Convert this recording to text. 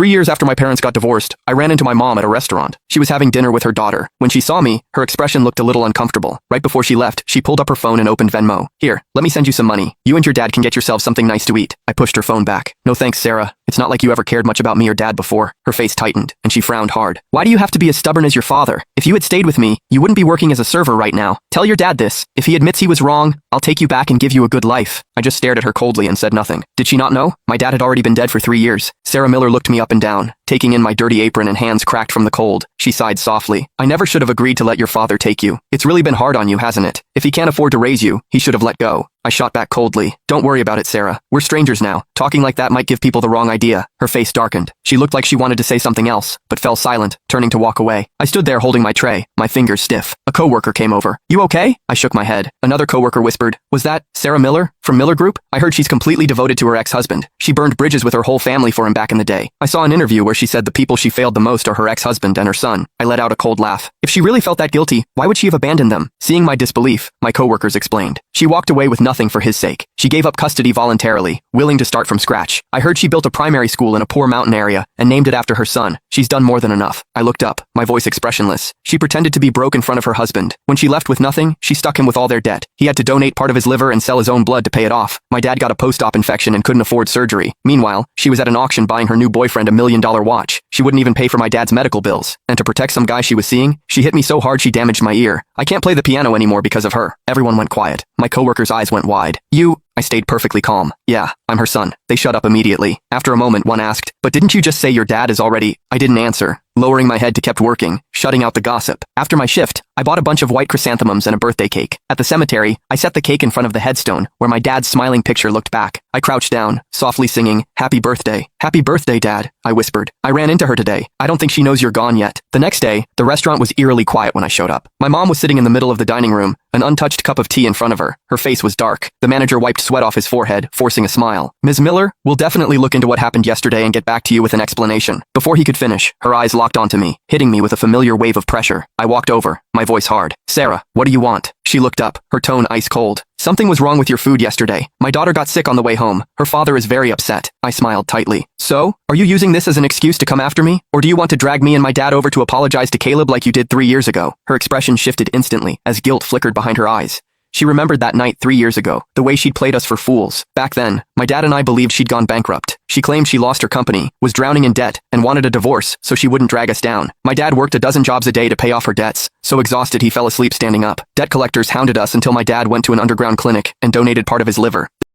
3 years after my parents got divorced, I ran into my mom at a restaurant. She was having dinner with her daughter. When she saw me, her expression looked a little uncomfortable. Right before she left, she pulled up her phone and opened Venmo. Here, let me send you some money. You and your dad can get yourselves something nice to eat. I pushed her phone back. No thanks, Sarah. It's not like you ever cared much about me or dad before. Her face tightened, and she frowned hard. Why do you have to be as stubborn as your father? If you had stayed with me, you wouldn't be working as a server right now. Tell your dad this. If he admits he was wrong, I'll take you back and give you a good life. I just stared at her coldly and said nothing. Did she not know? My dad had already been dead for 3 years. Sarah Miller looked me up and down, taking in my dirty apron and hands cracked from the cold. She sighed softly. I never should have agreed to let your father take you. It's really been hard on you, hasn't it? If he can't afford to raise you, he should have let go. I shot back coldly. Don't worry about it, Sarah. We're strangers now. Talking like that might give people the wrong idea. Her face darkened. She looked like she wanted to say something else, but fell silent, turning to walk away. I stood there holding my tray, my fingers stiff. A coworker came over. You okay? I shook my head. Another coworker whispered, was that Sarah Miller? From Miller Group? I heard she's completely devoted to her ex-husband. She burned bridges with her whole family for him back in the day. I saw an interview where she said the people she failed the most are her ex-husband and her son. I let out a cold laugh. If she really felt that guilty, why would she have abandoned them? Seeing my disbelief, my coworkers explained. She walked away with nothing for his sake. She gave up custody voluntarily, willing to start from scratch. I heard she built a primary school in a poor mountain area and named it after her son. She's done more than enough. I looked up, my voice expressionless. She pretended to be broke in front of her husband. When she left with nothing, she stuck him with all their debt. He had to donate part of his liver and sell his own blood to pay it off. My dad got a post-op infection and couldn't afford surgery. Meanwhile, she was at an auction buying her new boyfriend a $1 million watch. She wouldn't even pay for my dad's medical bills. And to protect some guy she was seeing, she hit me so hard she damaged my ear. I can't play the piano anymore because of her. Everyone went quiet. My coworker's eyes went wide. I stayed perfectly calm. Yeah, I'm her son. They shut up immediately. After a moment, one asked, but didn't you just say your dad is already... I didn't answer. Lowering my head to kept working, shutting out the gossip. After my shift, I bought a bunch of white chrysanthemums and a birthday cake. At the cemetery, I set the cake in front of the headstone, where my dad's smiling picture looked back. I crouched down, softly singing, Happy birthday. Happy birthday, Dad, I whispered. I ran into her today. I don't think she knows you're gone yet. The next day, the restaurant was eerily quiet when I showed up. My mom was sitting in the middle of the dining room, an untouched cup of tea in front of her. Her face was dark. The manager wiped sweat off his forehead, forcing a smile. Ms. Miller, we'll definitely look into what happened yesterday and get back to you with an explanation. Before he could finish, her eyes locked onto me, hitting me with a familiar wave of pressure. I walked over, my voice hard. Sarah, what do you want? She looked up, her tone ice cold. Something was wrong with your food yesterday. My daughter got sick on the way home. Her father is very upset. I smiled tightly. So, are you using this as an excuse to come after me? Or do you want to drag me and my dad over to apologize to Caleb like you did 3 years ago? Her expression shifted instantly, as guilt flickered behind her eyes. She remembered that night 3 years ago, the way she'd played us for fools. Back then, my dad and I believed she'd gone bankrupt. She claimed she lost her company, was drowning in debt, and wanted a divorce so she wouldn't drag us down. My dad worked a dozen jobs a day to pay off her debts. So exhausted he fell asleep standing up. Debt collectors hounded us until my dad went to an underground clinic and donated part of his liver.